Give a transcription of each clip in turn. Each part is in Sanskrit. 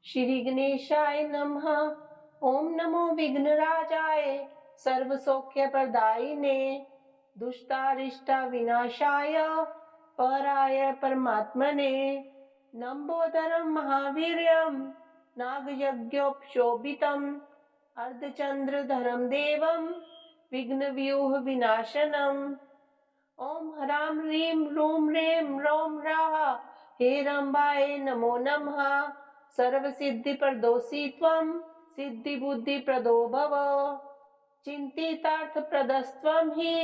श्री गणेशाय नमः। ओम नमो विघ्नराजाय सर्वसौख्यप्रदायिने दुष्टारिष्टा विनाशाय पराय परमात्मने नम्बोदरं महावीर्यं नागयज्ञोपशोभितम् अर्धचंद्रधरं देवं विघ्नव्यूह विनाशनम्। ओम ह्रां ह्रीं रूं रें रौं राः हेरम्बाय नमो नमः। सर्वसिद्धिप्रदोषि त्वं सिद्धिबुद्धिप्रदो भव। चिन्तितार्थप्रदस्त्वं हि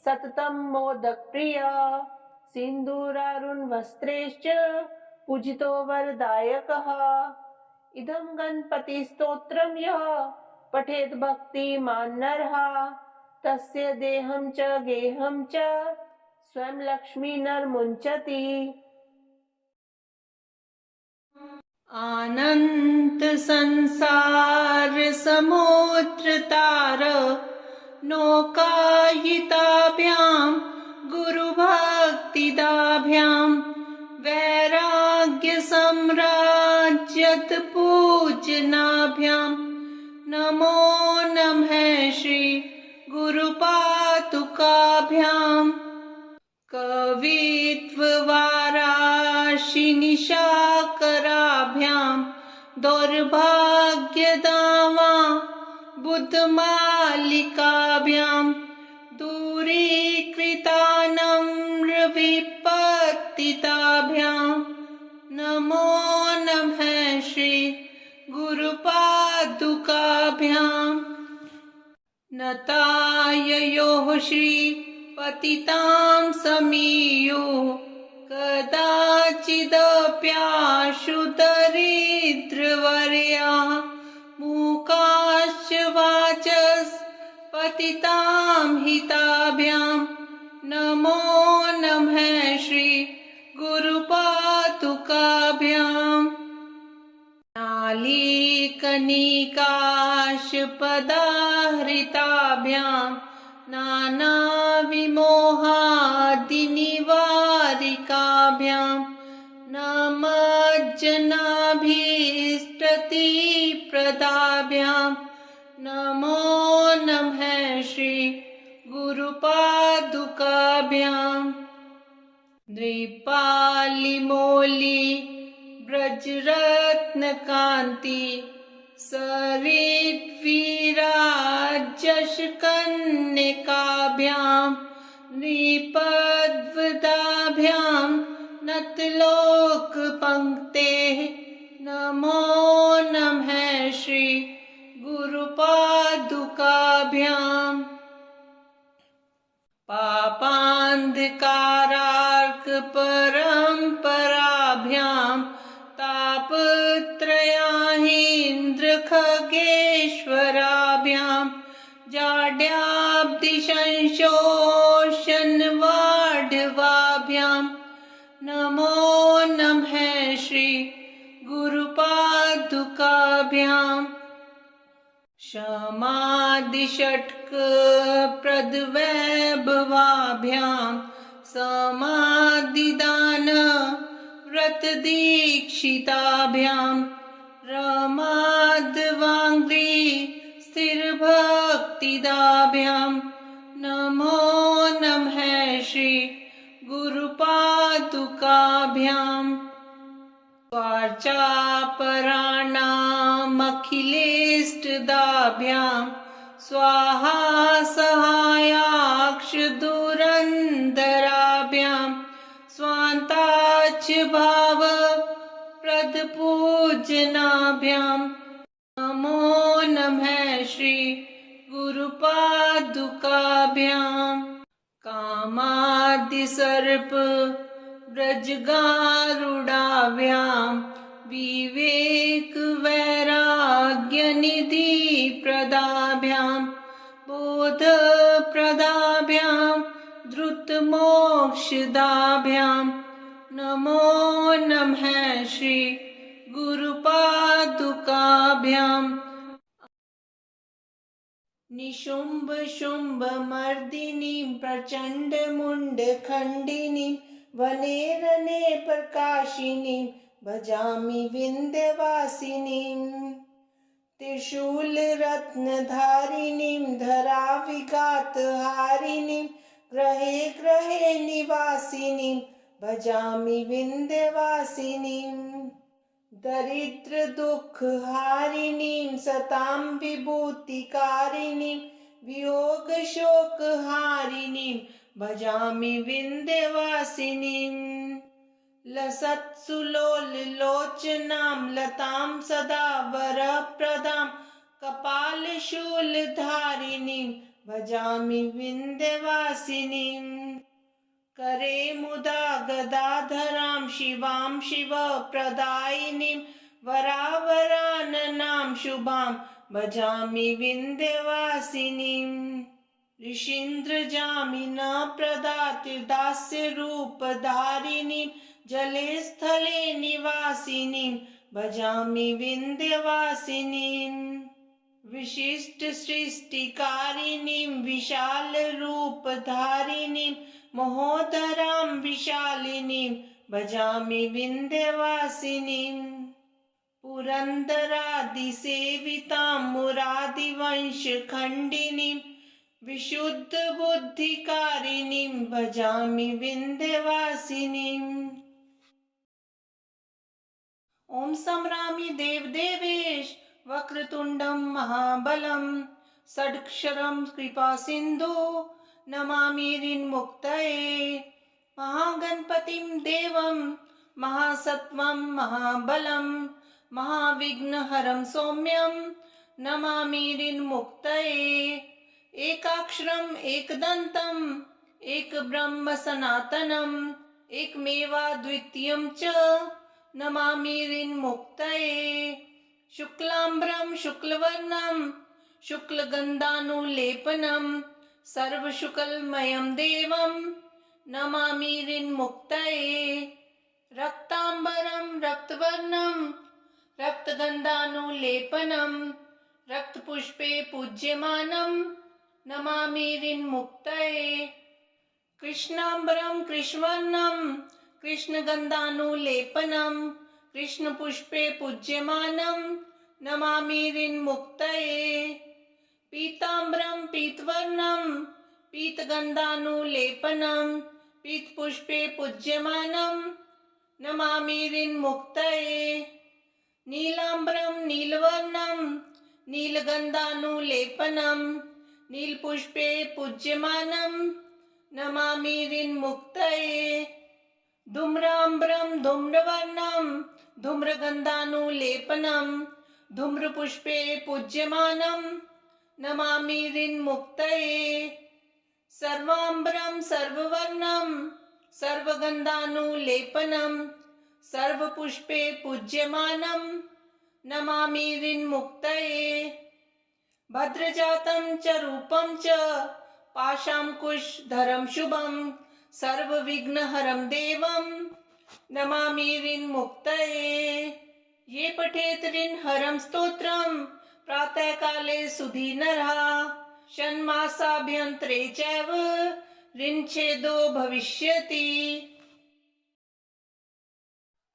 सततं मोदकप्रिय सिन्दूरारुणवस्त्रैश्च पूजितो वरदायकः। इदं गणपतिस्तोत्रं यः पठेत् भक्तिमान् नरः तस्य देहं च गेहं च स्वयं लक्ष्मी नरमुञ्चति। अनंत संसार समुद्र तार नौकायिताभ्यां गुरु भक्तिदाभ्यां वैराग्य सम्राज्यत पूजनाभ्यां नमो नमः श्री गुरु पादुकाभ्यां। कवित्ववाराशि निशाकराभ्यां दौर्भाग्यदावा बुद्धमालिकाभ्यां दूरीकृतानम्रविपत्तिताभ्यां नमो नमः श्री गुरुपादुकाभ्यां। नताययोः श्री पतितां समीयो कदाचिदप्याशु दरिद्रवर्या मूकाश्च वाचस्पतितां हिताभ्यां नमो नमः श्री गुरुपादुकाभ्यां। नालीकनिकाशपदाहृताभ्यां नानाविमोहादिनिवारिकाभ्यां नमज्जनाभीष्टप्रदाभ्यां नमो नमः श्री गुरुपादुकाभ्यां। नृपालिमौलि ब्रजरत्नकान्ति सरिद्विराजशकन्यकाभ्यां नृपद्वदाभ्यां नतलोकपङ्क्तेः नमो नमः श्री गुरुपादुकाभ्यां। पापान्धकारार्कपरम्पराभ्यां तापत्रयाहीन्द्रखगेश्वराभ्यां जाड्याब्धिसंशोषणवाढवाभ्यां नमो नमः श्री गुरुपादुकाभ्यां। समाधिषट्कप्रदवैभवाभ्यां समाधिदान व्रतदीक्षिताभ्यां रमाध्वाङ्घ्रि स्थिरभक्तिदाभ्यां नमो नमः श्री गुरुपादुकाभ्यां। स्वार्चापराणामखिलेष्टदाभ्यां स्वाहा सहायाक्ष दुरन्दराभ्यां स्वान्ताच भाव प्रदपूजनाभ्यां नमो नमः श्री गुरुपादुकाभ्यां। कामादिसर्प ब्रजगारुडाभ्यां विवेकवैराग्यनिधिप्रदाभ्यां बोधप्रदाभ्यां धृतमोक्षदाभ्यां नमो नमः श्री गुरुपादुकाभ्यां। निशुम्भ शुम्भ मर्दिनीं प्रचण्ड मुण्ड खण्डिनीं वने रणे प्रकाशिनीं भजामि विन्ध्यवासिनीम् त्रिशूलरत्नधारिणीं धराविघातहारिणीं ग्रहे ग्रहे निवासिनीं भजामि विन्ध्यवासिनीम् दरिद्रदुःखहारिणीं सतां विभूतिकारिणीं वियोगशोकहारिणीं भजामि विन्ध्यवासिनीम् लसत्सुलोललोचनां लतां सदा वरप्रदां कपालशूलधारिणीं भजामि विन्ध्यवासिनीम् करे मुदा गदाधरां शिवां शिवप्रदायिनीं वरावराननां शुभां भजामि विन्ध्यवासिनीम् ऋषीन्द्रजामिनप्रदातिर्दास्यरूपधारिणीं जले स्थले निवासिनीं भजामि विन्ध्यवासिनीम् विशिष्टसृष्टिकारिणीं विशालरूपधारिणीं महोदरां विशालिनीं भजामि विन्ध्यवासिनीम् पुरन्दरादिसेवितां मुरादिवंशखण्डिनीं विशुद्धबुद्धिकारिणीं भजामि विन्ध्यवासिनीम् ॐ संरामि देवदेवेश वक्रतुण्डं महाबलं षड्क्षरं कृपासिन्धु नमामि ऋन्मुक्तये महागणपतिं देवं महासत्त्वं महाबलं महाविघ्नहरं सौम्यं नमामि ऋन्मुक्तये एकाक्षरम् एकदन्तम् एकब्रह्म सनातनम् एकमेवाद्वितीयं च नमामि ऋन्मुक्तये शुक्लाम्बरं शुक्लवर्णं शुक्लगन्धानुलेपनं सर्वशुक्लमयं देवं नमामि ऋन्मुक्तये रक्ताम्बरं रक्तवर्णं रक्तगन्धानुलेपनं रक्तपुष्पे पूज्यमानं नमामि ऋन्मुक्तये कृष्णाम्बरं कृष्णवर्णं कृष्णगन्धानुलेपनं कृष्णपुष्पे पूज्यमानं नमामि ऋन्मुक्तये पीताम्बरं पीतवर्णं पीतगन्धानुलेपनं पीतपुष्पे पूज्यमानं नमामि ऋन्मुक्तये नीलाम्बरं नीलवर्णं नीलगन्धानुलेपनं नीलपुष्पे पूज्यमानं नमामि ऋन्मुक्तये धूम्राम्बरं धूम्रवर्णं धूम्रगन्धानुलेपनं धूम्रपुष्पे पूज्यमानं नमामि ऋन्मुक्तये सर्वाम्बरं सर्ववर्णं सर्वगन्धानुलेपनं सर्वपुष्पे पूज्यमानं नमामि ऋन्मुक्तये भद्रजातं च रूपं च पाशाङ्कुशधरं शुभं सर्वविघ्नहरं देवं नमामि ऋन्मुक्तये ये पठेत् ऋन्हरं स्तोत्रं प्रातःकाले सुधीनरः षण्मासाभ्यन्तरे चैव ऋन्छेदो भविष्यति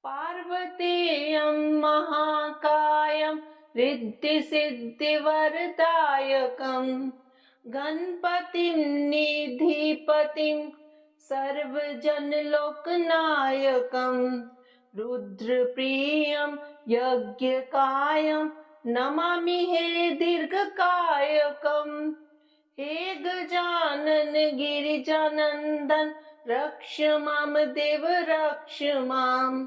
पार्वतेयं महाकायं रिद्धिसिद्धिवरदायकं गणपतिं निधिपतिं सर्वजनलोकनायकं रुद्रप्रियं यज्ञकायं नमामि हे दीर्घकायकं हे गजानन गिरिजानन्दन रक्ष मां देव रक्ष माम्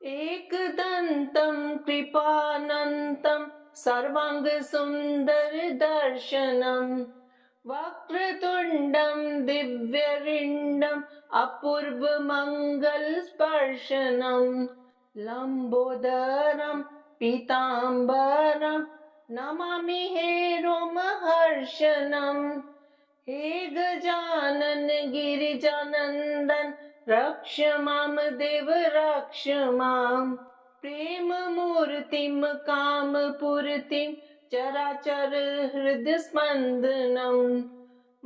एकदन्तं कृपानन्तं सर्वाङ्गसुन्दरदर्शनं वक्रतुण्डं दिव्यरिण्डम् अपूर्वमङ्गलस्पर्शनं लम्बोदरं पीताम्बरं नमामि हे रोमहर्षणं हे गजानन गिरिजानन्दन रक्ष मां देव रक्ष माम् प्रेममूर्तिं कामपूर्तिं चराचर हृदयस्पन्दनं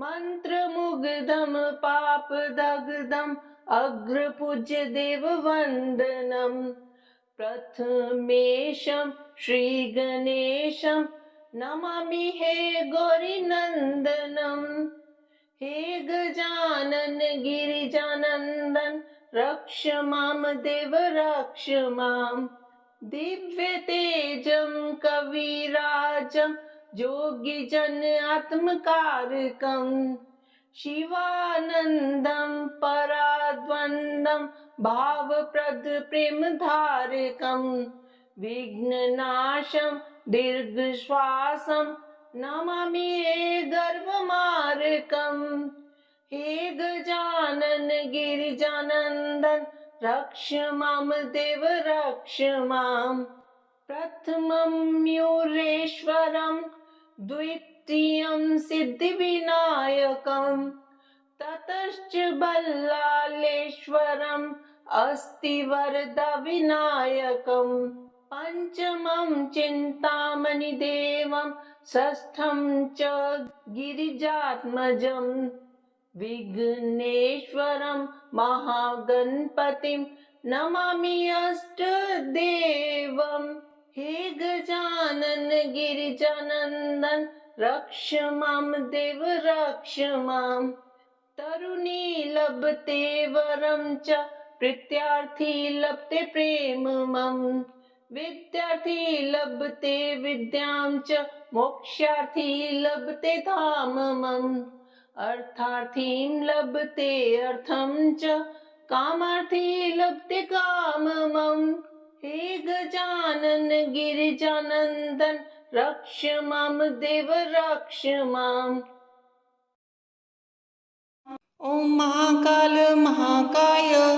मन्त्रमुग्धं पापदग्धम् अग्रपूज्य देववन्दनं प्रथमेशं श्रीगणेशं नमामि हे गौरीनन्दनं। हे गजानन गिरिजानन्दन रक्ष मां देव रक्ष माम्। दिव्यतेजं कविराजं योगिजन आत्मकारकं शिवानन्दं पराद्वन्द्वं भावप्रद प्रेमधारकं विघ्ननाशं दीर्घश्वासं नमामि हे गर्वमारकम्। हे गजानन गिरिजानन्दन रक्ष मां देव रक्ष माम्। प्रथमं मयूरेश्वरं द्वितीयं सिद्धिविनायकं ततश्च बल्लालेश्वरम् अस्ति वरदविनायकं। पञ्चमं चिन्तामणिदेवं षष्ठं च गिरिजात्मजम् विघ्नेश्वरं महागणपतिं नमामि अष्टदेवम्। हे गजानन गिरिजानन्दन रक्ष मां देव रक्ष माम्। तरुणी लभते वरं च प्रीत्यार्थी लभते प्रेममम्। विद्यार्थी लभते विद्यां च मोक्षार्थी लभते धाममम्। अर्थार्थीं लभते अर्थं च कामार्थी लभते काममम्। हे गजानन गिरिजानन्दन रक्ष मां देव रक्ष माम्। ओम महाकाल महाकाय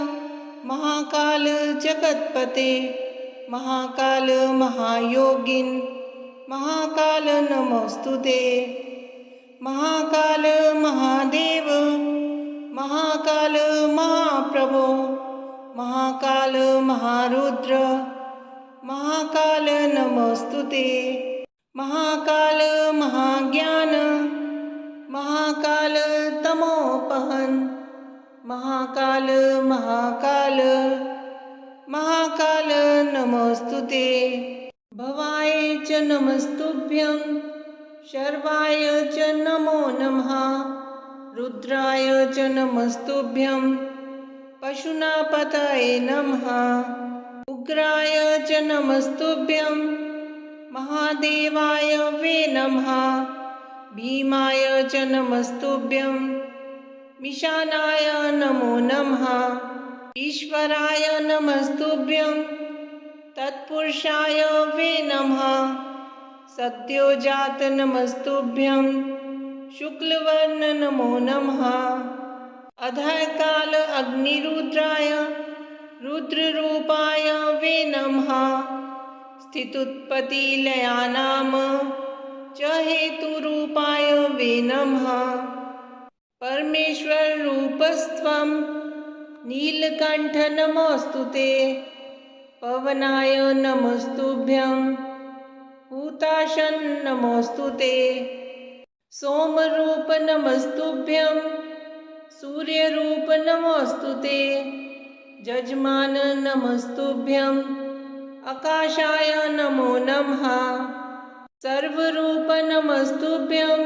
महाकाल जगतपते महाकाल महायोगिन महाकाल नमोस्तुते। महाकाल महादेव महाकाल महाप्रभो महाकाल महारुद्र महाकाल नमोस्तुते। महाकाल महाज्ञान महाकाल तमोपहन महाकाल महाकाल महाकाल नमोस्तुते। भवाय च नमस्तुभ्यं शर्वाय च नमो नमः रुद्राय च नमस्तुभ्यं पशुनापतये नमः। उग्राय च नमस्तुभ्यं महादेवाय वे नमः। भीमाय च नमस्तुभ्यं मिशानाय नमो नमः। ईश्वराय नमस्तुभ्यं तत्पुरुषाय वे नमः। सद्योजात नमस्तुभ्यं शुक्लवर्ण नमो नमः। अधःकाल अग्निरुद्राय रुद्ररूपाय वे नमः। स्थित्युत्पत्तिलयानां च हेतुरूपाय वे नमः। परमेश्वर रूपस्त्वं नीलकण्ठ नमोस्तुते। पवनाय नमस्तुभ्यं हुताशन नमोस्तुते। सोमरूप नमस्तुभ्यं सूर्यरूप नमोस्तुते। जजमान नमस्तुभ्यं आकाशाय नमो नमः। सर्वरूप नमस्तुभ्यं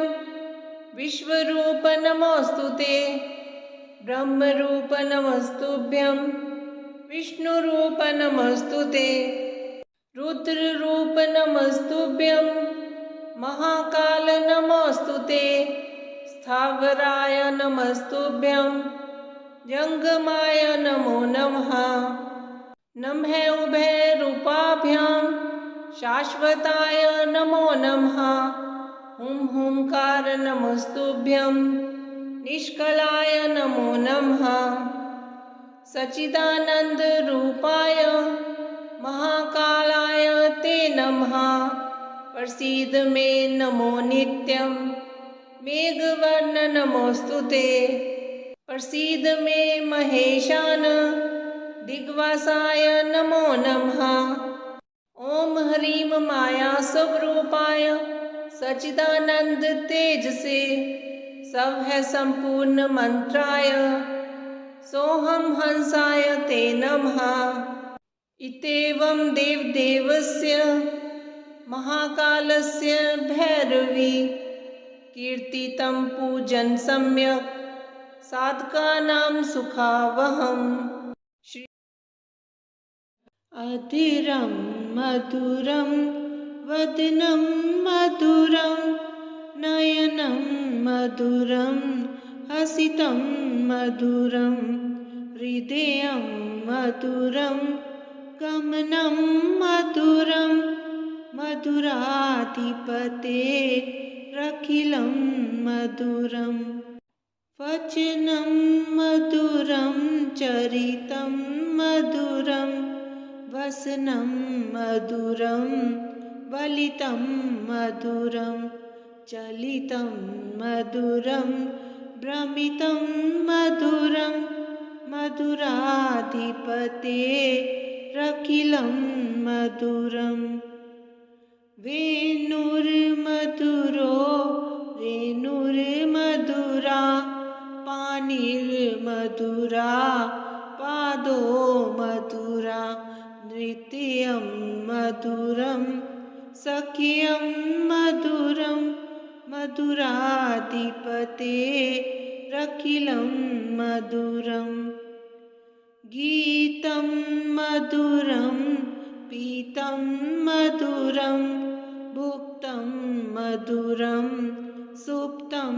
विश्वरूप नमोस्तुते। ब्रह्मरूप नमस्तुभ्यं विष्णुरूप नमस्तुते। रुद्ररूप नमस्तुभ्यं महाकाल नमोस्तुते। स्थावराय नमस्तुभ्यं जंगमाय नमो नमः। नमः उभयरूपाभ्यां शाश्वताय नमो नमः। हुं हुंकार नमस्तुभ्यं निष्कलाय नमो नमः। सच्चिदानंद रूपाय महाकालाय ते नमः। प्रसीद मे नमो नित्यं मेघवर्ण नमोस्तुते। प्रसीद मे महेशान दिग्वासाय नमो नमः। ओम ह्रीं माया स्वरूपाय सच्चिदानंद तेजसे सवह संपूर्ण मंत्राय सोहम हंसाय ते नमः। इत्येवं देवदेवस्य महाकालस्य भैरवी कीर्तितं पूजन सम्यक् साधकानां सुखावहम्। अधीरं मधुरं वदनं मधुरं नयनं मधुरं हसितं मधुरं हृदयं मधुरं गमनं मधुरं मधुराधिपतेरखिलं मधुरम् वचनं मधुरं चरितं मधुरं वसनं मधुरं वलितं मधुरं चलितं मधुरं भ्रमितं मधुरं मधुराधिपतेरखिलं मधुरम् वेणुर्मधुरो रेणुर्मधुरा पाणिर्मधुरा पादो मधुरा नृत्यं मधुरं सख्यं मधुरं मधुराधिपतेरखिलं मधुरम् गीतं मधुरं पीतं मधुरं भुक्तं मधुरं सुप्तं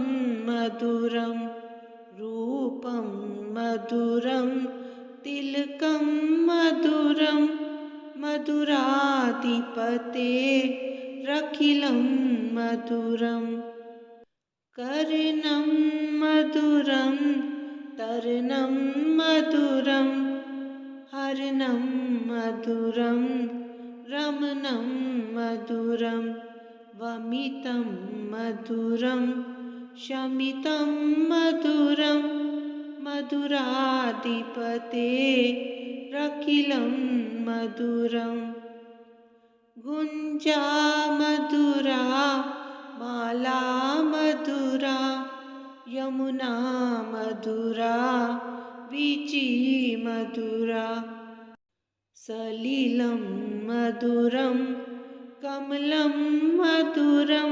मधुरं रूपं मधुरं तिलकं मधुरं मधुराधिपतेरखिलं मधुरम् कर्णं मधुरं तर्णं मधुरं हर्णं मधुरं रमणं मधुरं वमितं मधुरं शमितं मधुरं मधुराधिपतेरखिलं मधुरम् गुञ्जा मधुरा माला मधुरा यमुना मधुरा वीची मधुरा सलिलं मधुरं कमलं मधुरं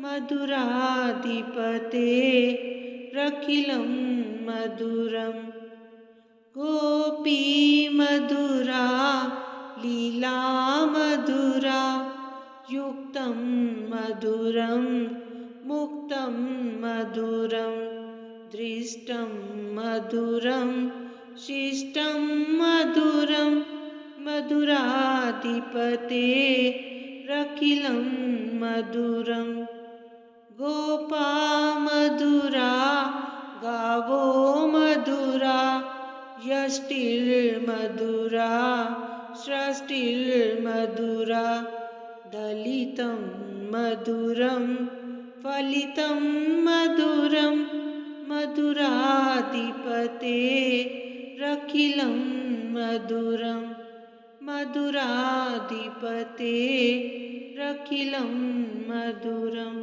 मधुराधिपतेरखिलं मधुरम् गोपी मधुरा लीला मधुरा युक्तं मधुरं मुक्तं मधुरं दृष्टं मधुरं शिष्टं मधुरं मधुराधिपतेरखिलं मधुरम् गोपा मधुरा गावो मधुरा यष्टिर्मधुरा सृष्टिर्मधुरा दलितं मधुरं फलितं मधुरं मधुराधिपतेरखिलं मधुरं मधुराधिपतेरखिलं मधुरम्।